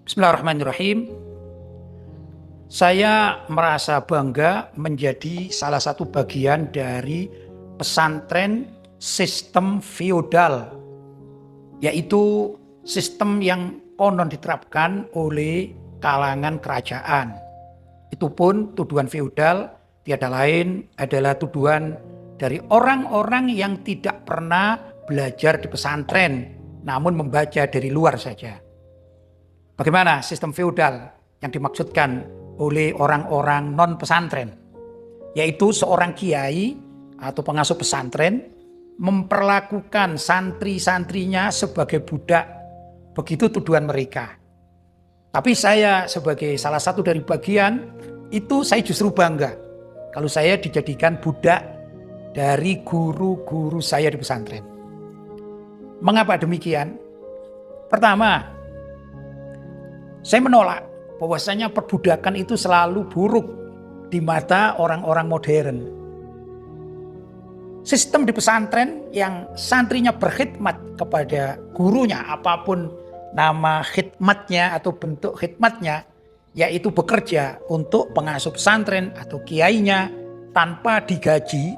Bismillahirrahmanirrahim. Saya merasa bangga menjadi salah satu bagian dari pesantren sistem feodal, yaitu sistem yang konon diterapkan oleh kalangan kerajaan. Itu pun tuduhan feodal tiada lain adalah tuduhan dari orang-orang yang tidak pernah belajar di pesantren, namun membaca dari luar saja. Bagaimana sistem feodal yang dimaksudkan oleh orang-orang non pesantren? Yaitu seorang kiai atau pengasuh pesantren memperlakukan santri-santrinya sebagai budak. Begitu tuduhan mereka. Tapi saya sebagai salah satu dari bagian itu, saya justru bangga kalau saya dijadikan budak dari guru-guru saya di pesantren. Mengapa demikian? Pertama, saya menolak bahwasanya perbudakan itu selalu buruk di mata orang-orang modern. Sistem di pesantren yang santrinya berkhidmat kepada gurunya, apapun nama khidmatnya atau bentuk khidmatnya, yaitu bekerja untuk pengasuh pesantren atau kiainya tanpa digaji.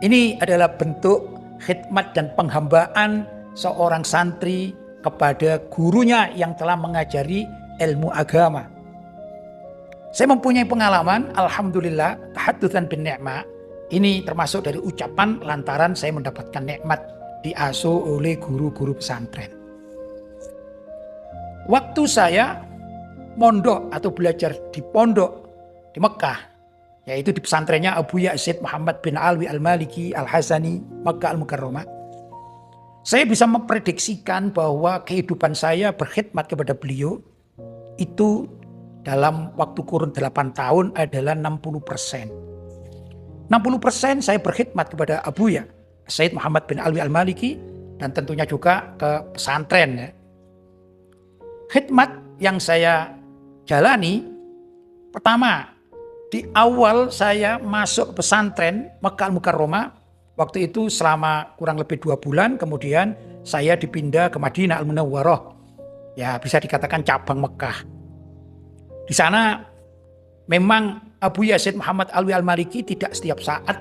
Ini adalah bentuk khidmat dan penghambaan seorang santri kepada gurunya yang telah mengajari ilmu agama. Saya mempunyai pengalaman, alhamdulillah, tahaddutan bin ni'mah. Ini termasuk dari ucapan lantaran saya mendapatkan nikmat diasuh oleh guru-guru pesantren. Waktu saya mondok atau belajar di pondok di Mekah, yaitu di pesantrennya Abu Yazid Muhammad bin Alwi Al-Maliki Al-Hasani, Makkah Al-Mukarramah, saya bisa memprediksikan bahwa kehidupan saya berkhidmat kepada beliau itu dalam waktu kurun 8 tahun adalah 60%. 60% saya berkhidmat kepada Abu ya, Sayyid Muhammad bin Alwi Al-Maliki, dan tentunya juga ke pesantren. Ya. Khidmat yang saya jalani, pertama, di awal saya masuk pesantren Makkah Al-Mukarramah, waktu itu selama kurang lebih 2 bulan, kemudian saya dipindah ke Madinah Al-Munawwarah. Ya, bisa dikatakan cabang Mekah. Di sana memang Abu Yazid Muhammad Alwi Al-Maliki tidak setiap saat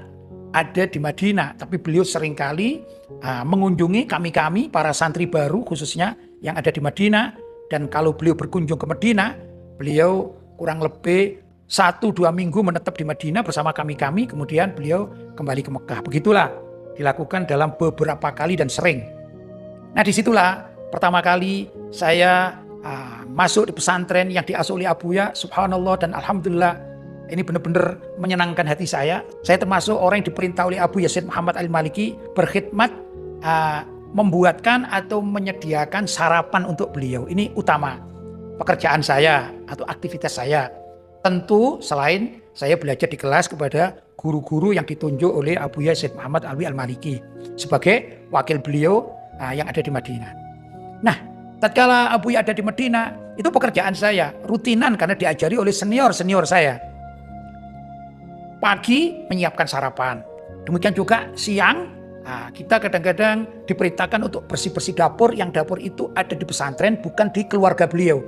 ada di Madinah, tapi beliau seringkali mengunjungi kami para santri baru khususnya yang ada di Madinah. Dan kalau beliau berkunjung ke Madinah, beliau kurang lebih 1-2 minggu menetap di Madinah bersama kami, kemudian beliau kembali ke Mekah. Begitulah dilakukan dalam beberapa kali dan sering. Nah, disitulah pertama kali saya masuk di pesantren yang diasuh oleh Abu Ya. Subhanallah dan alhamdulillah, ini benar-benar menyenangkan hati saya. Saya termasuk orang yang diperintah oleh Abu Yazid Muhammad Al-Maliki berkhidmat, membuatkan atau menyediakan sarapan untuk beliau. Ini utama pekerjaan saya atau aktivitas saya. Tentu selain saya belajar di kelas kepada guru-guru yang ditunjuk oleh Abu Yazid Muhammad Alwi Al-Maliki sebagai wakil beliau yang ada di Madinah. Nah, tatkala Abu Ya ada di Madinah, itu pekerjaan saya rutinan karena diajari oleh senior saya. Pagi menyiapkan sarapan, demikian juga siang kita kadang-kadang diperintahkan untuk bersih-bersih dapur, yang dapur itu ada di pesantren, bukan di keluarga beliau.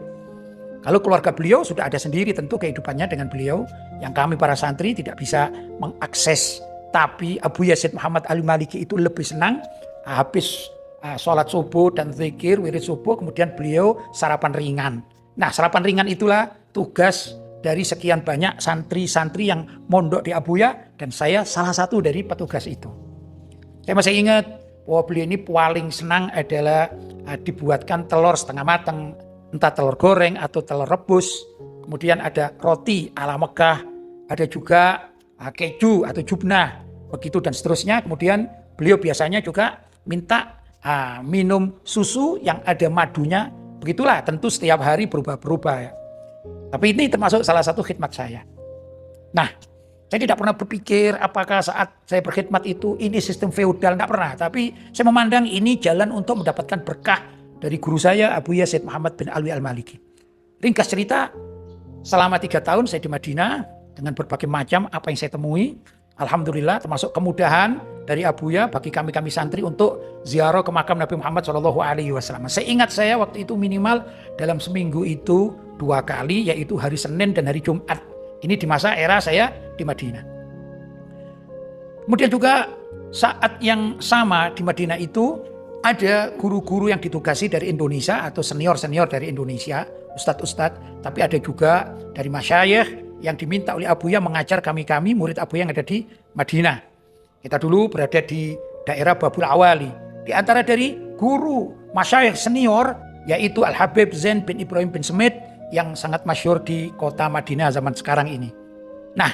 Kalau keluarga beliau sudah ada sendiri tentu kehidupannya dengan beliau, yang kami para santri tidak bisa mengakses. Tapi Abu Yazid Muhammad Al-Maliki itu lebih senang habis sholat subuh dan zikir, wirid subuh, kemudian beliau sarapan ringan. Nah, sarapan ringan itulah tugas dari sekian banyak santri-santri yang mondok di Abu Ya, dan saya salah satu dari petugas itu. Saya masih ingat bahwa beliau ini paling senang adalah dibuatkan telur setengah matang, entah telur goreng atau telur rebus. Kemudian ada roti ala Mekah, ada juga keju atau jubnah, begitu dan seterusnya. Kemudian beliau biasanya juga minta minum susu yang ada madunya. Begitulah, tentu setiap hari berubah-berubah ya. Tapi ini termasuk salah satu khidmat saya. Nah, saya tidak pernah berpikir apakah saat saya berkhidmat itu ini sistem feodal, tidak pernah. Tapi saya memandang ini jalan untuk mendapatkan berkah dari guru saya Abu Yazid Muhammad bin Alwi Al-Maliki. Ringkas cerita, selama 3 tahun saya di Madinah dengan berbagai macam apa yang saya temui. alhamdulillah termasuk kemudahan dari Abuya bagi kami santri untuk ziarah ke makam Nabi Muhammad SAW. Seingat saya waktu itu minimal dalam seminggu itu 2 kali, yaitu hari Senin dan hari Jumat. Ini di masa era saya di Madinah. Kemudian juga saat yang sama di Madinah itu ada guru-guru yang ditugasi dari Indonesia atau senior-senior dari Indonesia, ustadz-ustadz, tapi ada juga dari masyayikh yang diminta oleh Abuya mengajar kami murid Abuya yang ada di Madinah. Kita dulu berada di daerah Babul Awali. Di antara dari guru masyayikh senior yaitu Al-Habib Zain bin Ibrahim bin Smith yang sangat masyhur di kota Madinah zaman sekarang ini. Nah,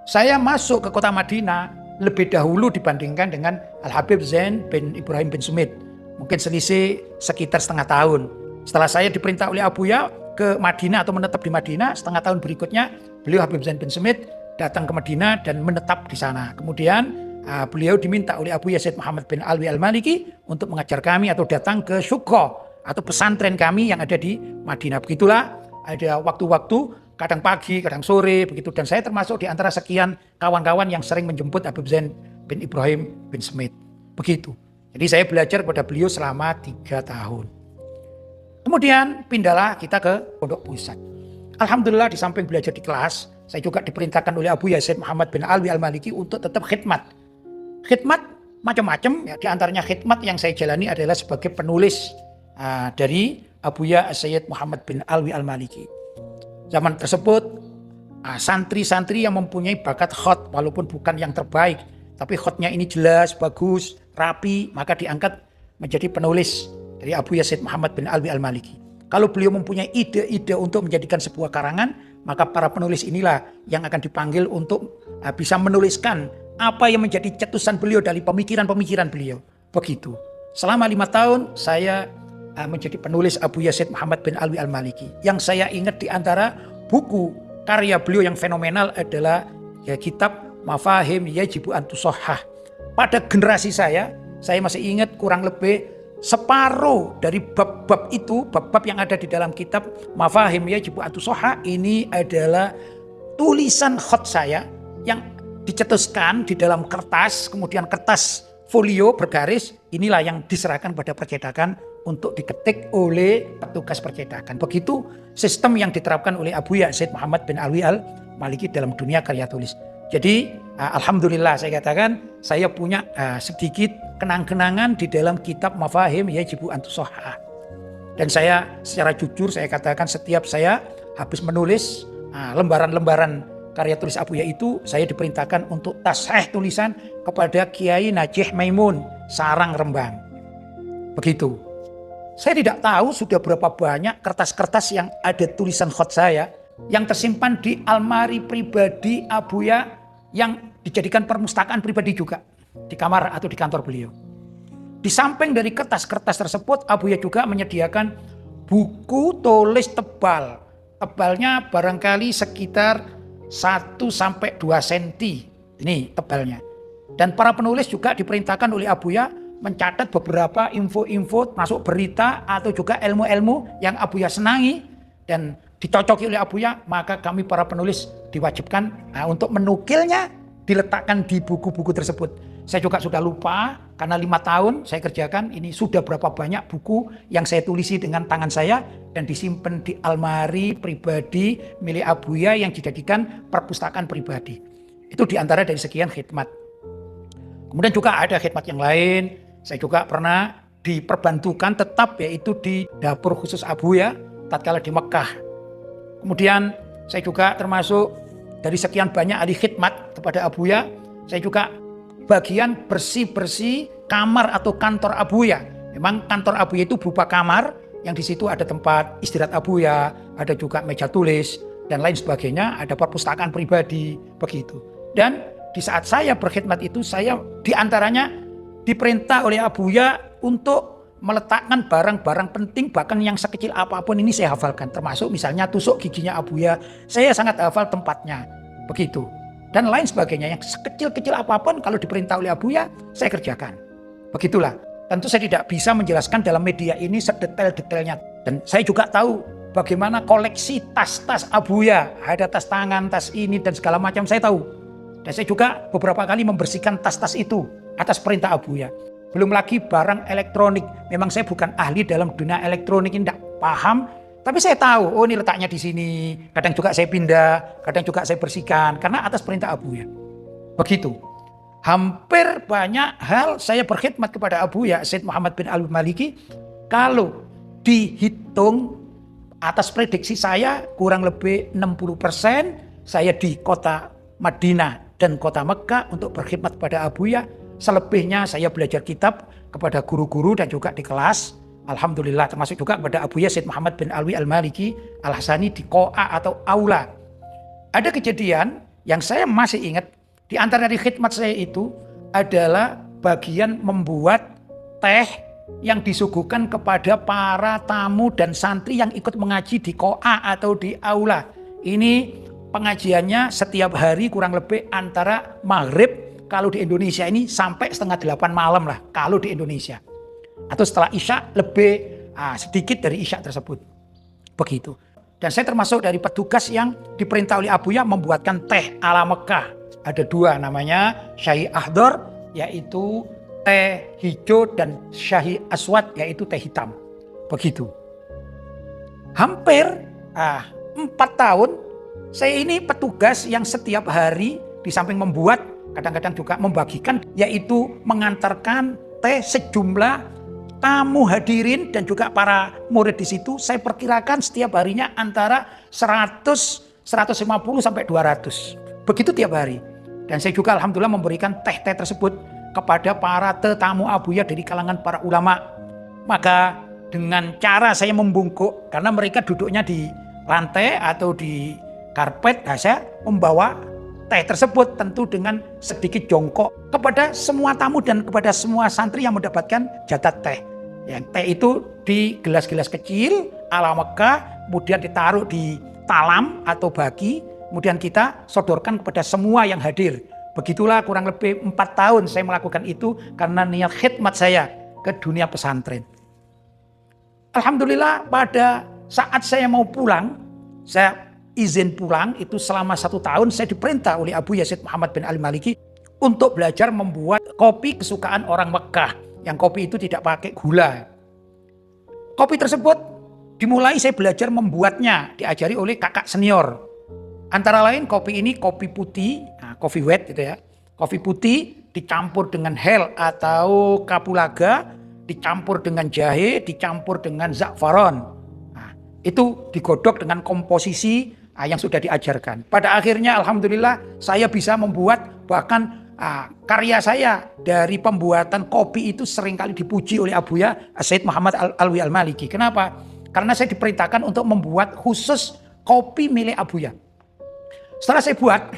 saya masuk ke kota Madinah lebih dahulu dibandingkan dengan Al-Habib Zain bin Ibrahim bin Smith. Mungkin selisih sekitar setengah tahun. Setelah saya diperintah oleh Abuya ke Madinah atau menetap di Madinah, setengah tahun berikutnya beliau Habib Zain bin Smith datang ke Madinah dan menetap di sana. Kemudian beliau diminta oleh Abuya Sayyid Muhammad bin Alwi Al-Maliki untuk mengajar kami atau datang ke syuqqa atau pesantren kami yang ada di Madinah. Begitulah ada waktu-waktu, kadang pagi, kadang sore, begitu. Dan saya termasuk di antara sekian kawan-kawan yang sering menjemput Habib Zain bin Ibrahim bin Smith. Begitu. Jadi saya belajar kepada beliau selama 3 tahun. Kemudian pindahlah kita ke pondok pusat. Alhamdulillah di samping belajar di kelas, saya juga diperintahkan oleh Abuya Sayyid Muhammad bin Alwi Al-Maliki untuk tetap khidmat. Khidmat macam-macam, ya, di antaranya khidmat yang saya jalani adalah sebagai penulis dari Abuya Sayyid Muhammad bin Alwi Al-Maliki. Zaman tersebut santri-santri yang mempunyai bakat khot walaupun bukan yang terbaik, tapi khotnya ini jelas, bagus, rapi, maka diangkat menjadi penulis dari Abuya Sayyid Muhammad bin Alwi Al-Maliki. Kalau beliau mempunyai ide-ide untuk menjadikan sebuah karangan, maka para penulis inilah yang akan dipanggil untuk bisa menuliskan apa yang menjadi cetusan beliau dari pemikiran-pemikiran beliau. Begitu. Selama 5 tahun saya menjadi penulis Abuya Sayyid Muhammad bin Alwi Al-Maliki. Yang saya ingat di antara buku karya beliau yang fenomenal adalah kitab Mafahim Yajibu an Tushahhah. Pada generasi saya masih ingat kurang lebih separuh dari bab-bab itu, bab-bab yang ada di dalam kitab Mafahim Yajibu an Tushahhah ini adalah tulisan khot saya yang dicetuskan di dalam kertas, kemudian kertas folio bergaris, inilah yang diserahkan pada percetakan untuk diketik oleh petugas percetakan. Begitu sistem yang diterapkan oleh Abuya Sayyid Muhammad bin Alwi Al-Maliki dalam dunia karya tulis. Jadi alhamdulillah saya katakan saya punya sedikit kenang-kenangan di dalam kitab Mafahim Yajibu an Tushahhah. Dan saya secara jujur saya katakan setiap saya habis menulis lembaran-lembaran karya tulis Abuya itu, saya diperintahkan untuk tasahih tulisan kepada Kiai Najih Maimun Sarang Rembang. Begitu. Saya tidak tahu sudah berapa banyak kertas-kertas yang ada tulisan khot saya yang tersimpan di almari pribadi Abuya yang dijadikan perpustakaan pribadi juga di kamar atau di kantor beliau. Di samping dari kertas-kertas tersebut, Abuya juga menyediakan buku tulis tebal. Tebalnya barangkali sekitar 1-2 cm. Ini tebalnya. Dan para penulis juga diperintahkan oleh Abuya mencatat beberapa info-info masuk berita atau juga ilmu-ilmu yang Abuya senangi dan dicocoki oleh Abuya, maka kami para penulis diwajibkan untuk menukilnya, diletakkan di buku-buku tersebut. Saya juga sudah lupa karena 5 tahun saya kerjakan, ini sudah berapa banyak buku yang saya tulisi dengan tangan saya dan disimpan di almari pribadi milik Abuya yang dijadikan perpustakaan pribadi. Itu diantara dari sekian khidmat. Kemudian juga ada khidmat yang lain. Saya juga pernah diperbantukan tetap yaitu di dapur khusus Abuya tatkala di Mekah. Kemudian saya juga termasuk dari sekian banyak ahli khidmat kepada Abuya, saya juga bagian bersih-bersih kamar atau kantor Abuya. Memang kantor Abuya itu berupa kamar yang di situ ada tempat istirahat Abuya, ada juga meja tulis dan lain sebagainya, ada perpustakaan pribadi begitu. Dan di saat saya berkhidmat itu saya diantaranya diperintah oleh Abuya untuk meletakkan barang-barang penting bahkan yang sekecil apapun ini saya hafalkan, termasuk misalnya tusuk giginya Abuya, saya sangat hafal tempatnya begitu dan lain sebagainya yang sekecil-kecil apapun kalau diperintah oleh Abuya saya kerjakan. Begitulah. Tentu saya tidak bisa menjelaskan dalam media ini sedetail-detailnya dan saya juga tahu bagaimana koleksi tas-tas Abuya, ada tas tangan, tas ini dan segala macam saya tahu. Dan saya juga beberapa kali membersihkan tas-tas itu atas perintah Abuya. Belum lagi barang elektronik. Memang saya bukan ahli dalam dunia elektronik, ini tidak paham. Tapi saya tahu, oh ini letaknya di sini. Kadang juga saya pindah, kadang juga saya bersihkan. Karena atas perintah Abuya. Begitu. Hampir banyak hal saya berkhidmat kepada Abuya Syed Muhammad bin Alwi Maliki. Kalau dihitung atas prediksi saya kurang lebih 60% saya di kota Madinah dan kota Mekah untuk berkhidmat kepada Abuya. Selebihnya saya belajar kitab kepada guru-guru dan juga di kelas. Alhamdulillah, termasuk juga kepada Abuya Syed Muhammad bin Alwi Al-Maliki Al-Hasani di Qo'a atau Aula. Ada kejadian yang saya masih ingat, di antara dari khidmat saya itu adalah bagian membuat teh yang disuguhkan kepada para tamu dan santri yang ikut mengaji di Qo'a atau di Aula. Ini pengajiannya setiap hari kurang lebih antara maghrib kalau di Indonesia ini sampai 7:30 malam lah kalau di Indonesia. Atau setelah Isya lebih sedikit dari Isya tersebut. Begitu. Dan saya termasuk dari petugas yang diperintah oleh Abuya membuatkan teh ala Mekah. Ada 2 namanya Syahi Ahdor yaitu teh hijau dan Syahi Aswad yaitu teh hitam. Begitu. Hampir 4 tahun saya ini petugas yang setiap hari di samping membuat kadang-kadang juga membagikan yaitu mengantarkan teh sejumlah tamu hadirin dan juga para murid di situ. Saya perkirakan setiap harinya antara 100, 150 sampai 200. Begitu tiap hari. Dan saya juga alhamdulillah memberikan teh-teh tersebut kepada para tetamu Abuya dari kalangan para ulama. Maka dengan cara saya membungkuk karena mereka duduknya di lantai atau di karpet, saya membawa teh tersebut tentu dengan sedikit jongkok kepada semua tamu dan kepada semua santri yang mendapatkan jatah teh. Yang teh itu di gelas-gelas kecil ala Mekah, kemudian ditaruh di talam atau bagi, kemudian kita sodorkan kepada semua yang hadir. Begitulah kurang lebih 4 tahun saya melakukan itu karena niat khidmat saya ke dunia pesantren. Alhamdulillah pada saat saya mau pulang, saya izin pulang itu selama 1 tahun saya diperintah oleh Abuya Syed Muhammad bin Ali Maliki untuk belajar membuat kopi kesukaan orang Mekah. Yang kopi itu tidak pakai gula. Kopi tersebut dimulai saya belajar membuatnya, diajari oleh kakak senior. Antara lain kopi ini kopi putih, coffee white gitu ya. Kopi putih dicampur dengan hel atau kapulaga, dicampur dengan jahe, dicampur dengan za'faron. Itu digodok dengan komposisi yang sudah diajarkan. Pada akhirnya alhamdulillah saya bisa membuat bahkan karya saya dari pembuatan kopi itu seringkali dipuji oleh Abuya Syed Muhammad Alwi Al-Maliki. Kenapa? Karena saya diperintahkan untuk membuat khusus kopi milik Abuya. Setelah saya buat,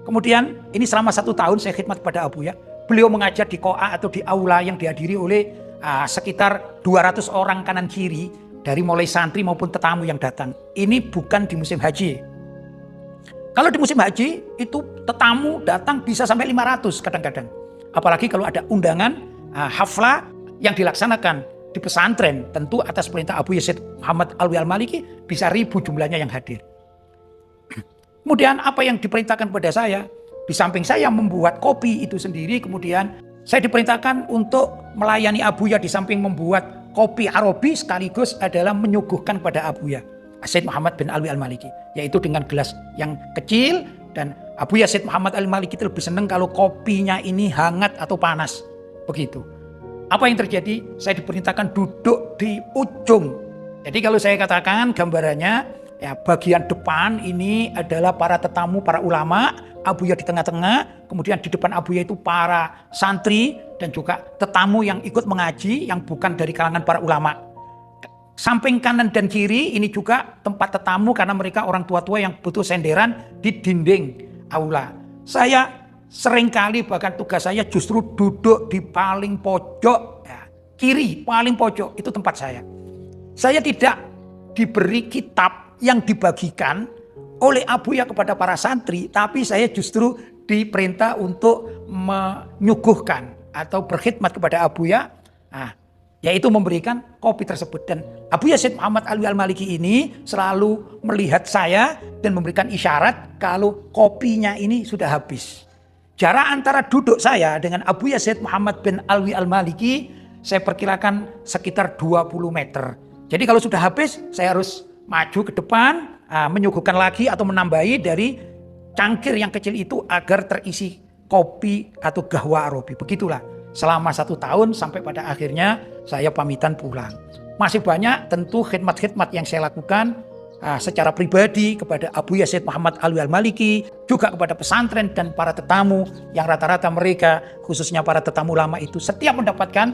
kemudian ini selama 1 tahun saya khidmat kepada Abuya. Beliau mengajar di Qo'a atau di Aula yang dihadiri oleh sekitar 200 orang kanan kiri dari mulai santri maupun tetamu yang datang. Ini bukan di musim haji. Kalau di musim haji itu tetamu datang bisa sampai 500 kadang-kadang. Apalagi kalau ada undangan haflah yang dilaksanakan di pesantren, tentu atas perintah Abuya Syed Muhammad Alwi Al-Maliki bisa 1000 jumlahnya yang hadir. Kemudian apa yang diperintahkan kepada saya? Di samping saya membuat kopi itu sendiri, kemudian saya diperintahkan untuk melayani Abuya di samping membuat kopi Arabi sekaligus adalah menyuguhkan kepada Abuya Syed Muhammad bin Alwi Al-Maliki, yaitu dengan gelas yang kecil. Dan Abuya Syed Muhammad Al-Maliki itu lebih senang kalau kopinya ini hangat atau panas. Begitu. Apa yang terjadi? Saya diperintahkan duduk di ujung. Jadi kalau saya katakan gambarannya, ya bagian depan ini adalah para tetamu, para ulama, Abuya di tengah-tengah, kemudian di depan Abuya itu para santri dan juga tetamu yang ikut mengaji yang bukan dari kalangan para ulama. Samping kanan dan kiri ini juga tempat tetamu karena mereka orang tua-tua yang butuh senderan di dinding aula. Saya seringkali bahkan tugas saya justru duduk di paling pojok, ya, kiri paling pojok itu tempat saya. Saya tidak diberi kitab yang dibagikan oleh Abuya kepada para santri, tapi saya justru diperintah untuk menyuguhkan atau berkhidmat kepada Abuya. Yaitu memberikan kopi tersebut. Dan Abuya Syed Muhammad Alwi Al-Maliki ini selalu melihat saya dan memberikan isyarat kalau kopinya ini sudah habis. jarak antara duduk saya dengan Abu Yazid Muhammad bin Alwi Al-Maliki saya perkirakan sekitar 20 meter. Jadi kalau sudah habis saya harus maju ke depan, menyuguhkan lagi atau menambahi dari cangkir yang kecil itu agar terisi kopi atau gahwa Arabi. Begitulah selama 1 tahun sampai pada akhirnya saya pamitan pulang. Masih banyak tentu khidmat-khidmat yang saya lakukan secara pribadi kepada Abu Yazid Muhammad Alwi Al-Maliki, juga kepada pesantren dan para tetamu yang rata-rata mereka, khususnya para tetamu lama itu, setiap mendapatkan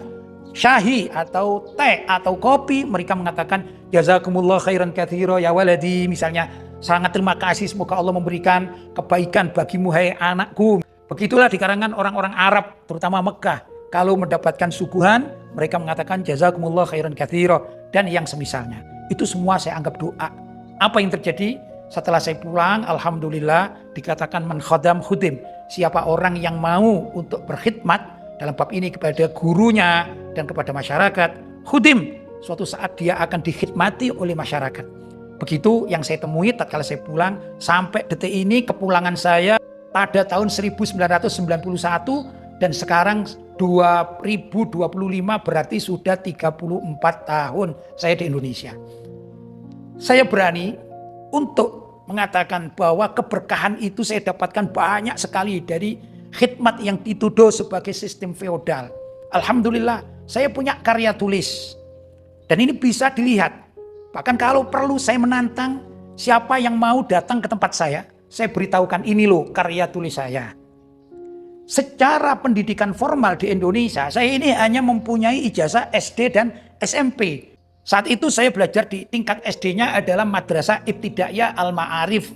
syahi atau teh atau kopi, mereka mengatakan jazakumullah khairan katsira ya waladi, misalnya sangat terima kasih, semoga Allah memberikan kebaikan bagimu hai anakku. Begitulah di kalangan orang-orang Arab terutama Mekah, kalau mendapatkan suguhan mereka mengatakan jazakumullah khairan katsira dan yang semisalnya. Itu semua saya anggap doa. Apa yang terjadi setelah saya pulang? Alhamdulillah dikatakan man khadam khudim. Siapa orang yang mau untuk berkhidmat dalam bab ini kepada gurunya dan kepada masyarakat, khudim, suatu saat dia akan dikhidmati oleh masyarakat. Begitu yang saya temui tatkala saya pulang. Sampai detik ini kepulangan saya pada tahun 1991 dan sekarang 2025, berarti sudah 34 tahun saya di Indonesia. Saya berani untuk mengatakan bahwa keberkahan itu saya dapatkan banyak sekali dari khidmat yang dituduh sebagai sistem feodal. Alhamdulillah saya punya karya tulis dan ini bisa dilihat. Bahkan kalau perlu saya menantang siapa yang mau datang ke tempat saya beritahukan ini loh karya tulis saya. Secara pendidikan formal di Indonesia saya ini hanya mempunyai ijazah SD dan SMP. Saat itu saya belajar di tingkat SD-nya adalah Madrasah Ibtidaiyah Al-Ma'arif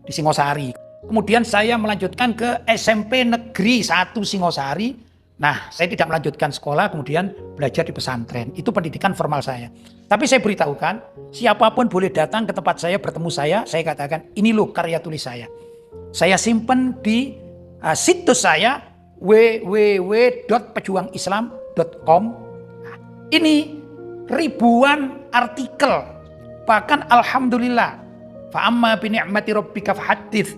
di Singosari. Kemudian saya melanjutkan ke SMP Negeri 1 Singosari. Nah, saya tidak melanjutkan sekolah, kemudian belajar di pesantren. Itu pendidikan formal saya. Tapi saya beritahukan, siapapun boleh datang ke tempat saya, bertemu saya katakan, ini loh karya tulis saya. Saya simpen di situs saya www.pejuangislam.com. Nah, ini ribuan artikel, bahkan alhamdulillah, fa'amma bini'mati rabbika fahaddits,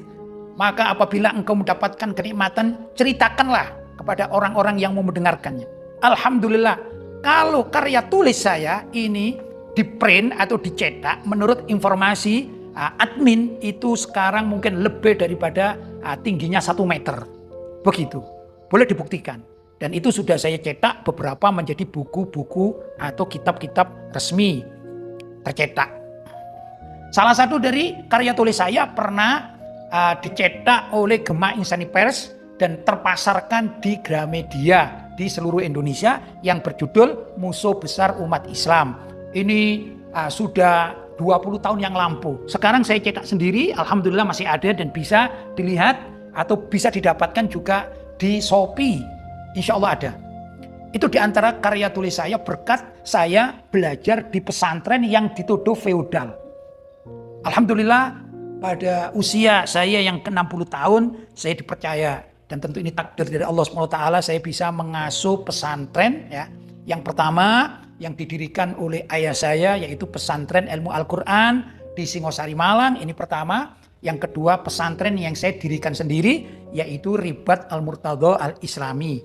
maka apabila engkau mendapatkan kenikmatan ceritakanlah kepada orang-orang yang mau mendengarkannya. Alhamdulillah, kalau karya tulis saya ini di print atau dicetak, menurut informasi admin itu sekarang mungkin lebih daripada tingginya 1 meter, begitu, boleh dibuktikan. Dan itu sudah saya cetak beberapa menjadi buku-buku atau kitab-kitab resmi tercetak. Salah satu dari karya tulis saya pernah dicetak oleh Gema Insani Pers dan terpasarkan di Gramedia di seluruh Indonesia yang berjudul Musuh Besar Umat Islam. Ini sudah 20 tahun yang lampau. Sekarang saya cetak sendiri, alhamdulillah masih ada dan bisa dilihat atau bisa didapatkan juga di Shopee. Insya Allah ada. Itu diantara karya tulis saya berkat saya belajar di pesantren yang dituduh feodal. Alhamdulillah pada usia saya yang ke-60 tahun saya dipercaya, dan tentu ini takdir dari Allah SWT, saya bisa mengasuh pesantren ya. Yang pertama yang didirikan oleh ayah saya yaitu pesantren ilmu Al-Quran di Singosari Malang, ini pertama. Yang kedua pesantren yang saya dirikan sendiri yaitu Ribat Al-Murtadha Al-Islami.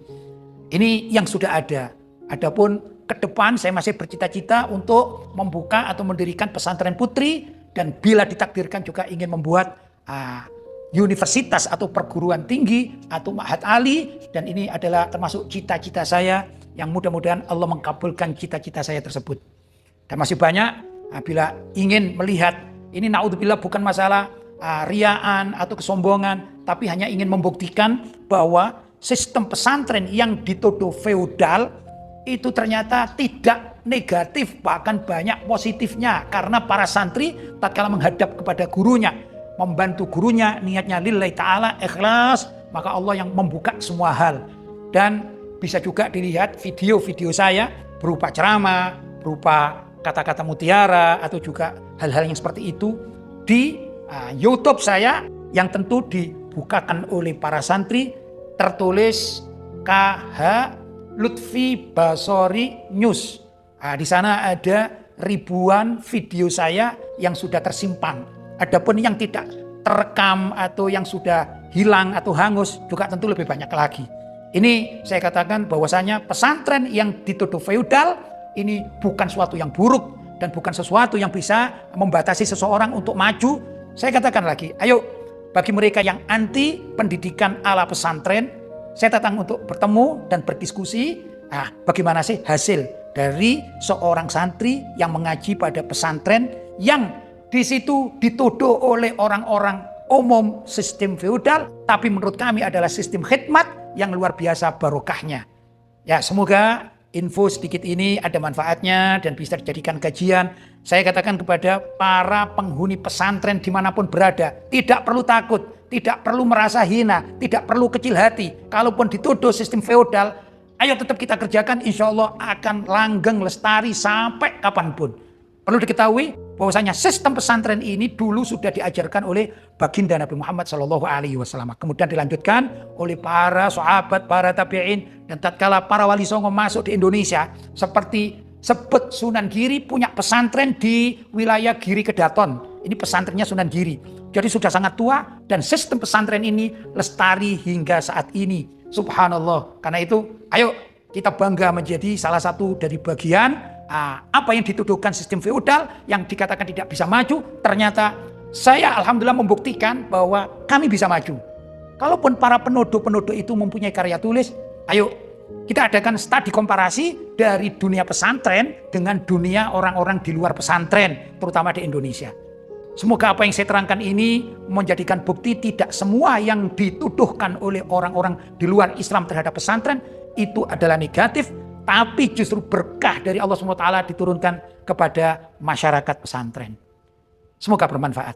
Ini yang sudah ada. Adapun ke depan saya masih bercita-cita untuk membuka atau mendirikan pesantren putri, dan bila ditakdirkan juga ingin membuat universitas atau perguruan tinggi atau ma'had ali, dan ini adalah termasuk cita-cita saya yang mudah-mudahan Allah mengabulkan cita-cita saya tersebut. Dan masih banyak bila ingin melihat ini, naudzubillah, bukan masalah riaan atau kesombongan, tapi hanya ingin membuktikan bahwa sistem pesantren yang dituduh feodal itu ternyata tidak negatif, bahkan banyak positifnya, karena para santri tatkala menghadap kepada gurunya, membantu gurunya, niatnya lillahi ta'ala, ikhlas, maka Allah yang membuka semua hal. Dan bisa juga dilihat video-video saya berupa ceramah, berupa kata-kata mutiara, atau juga hal-hal yang seperti itu di YouTube saya yang tentu dibukakan oleh para santri, tertulis KH Lutfi Basori News. Di sana ada ribuan video saya yang sudah tersimpan. Adapun yang tidak terekam atau yang sudah hilang atau hangus juga tentu lebih banyak lagi. Ini saya katakan bahwasanya pesantren yang dituduh feodal ini bukan suatu yang buruk dan bukan sesuatu yang bisa membatasi seseorang untuk maju. Saya katakan lagi, ayo bagi mereka yang anti pendidikan ala pesantren, saya datang untuk bertemu dan berdiskusi. Bagaimana sih hasil dari seorang santri yang mengaji pada pesantren yang di situ dituduh oleh orang-orang umum sistem feodal, tapi menurut kami adalah sistem khidmat yang luar biasa barokahnya. Ya, semoga info sedikit ini ada manfaatnya dan bisa dijadikan kajian. Saya katakan kepada para penghuni pesantren dimanapun berada, tidak perlu takut, tidak perlu merasa hina, tidak perlu kecil hati. Kalaupun dituduh sistem feodal, ayo tetap kita kerjakan, insya Allah akan langgeng lestari sampai kapanpun. Perlu diketahui bahwasanya sistem pesantren ini dulu sudah diajarkan oleh baginda Nabi Muhammad SAW. Kemudian dilanjutkan oleh para sahabat, para tabi'in, dan tatkala para wali songo masuk di Indonesia, seperti sebut Sunan Giri punya pesantren di wilayah Giri Kedaton. Ini pesantrennya Sunan Giri. Jadi sudah sangat tua dan sistem pesantren ini lestari hingga saat ini. Subhanallah. Karena itu, ayo kita bangga menjadi salah satu dari bagian apa yang dituduhkan sistem feodal yang dikatakan tidak bisa maju. Ternyata saya alhamdulillah membuktikan bahwa kami bisa maju. Kalaupun para penuduh-penuduh itu mempunyai karya tulis, ayo kita adakan studi komparasi dari dunia pesantren dengan dunia orang-orang di luar pesantren, terutama di Indonesia. Semoga apa yang saya terangkan ini menjadikan bukti tidak semua yang dituduhkan oleh orang-orang di luar Islam terhadap pesantren itu adalah negatif, tapi justru berkah dari Allah SWT diturunkan kepada masyarakat pesantren. Semoga bermanfaat.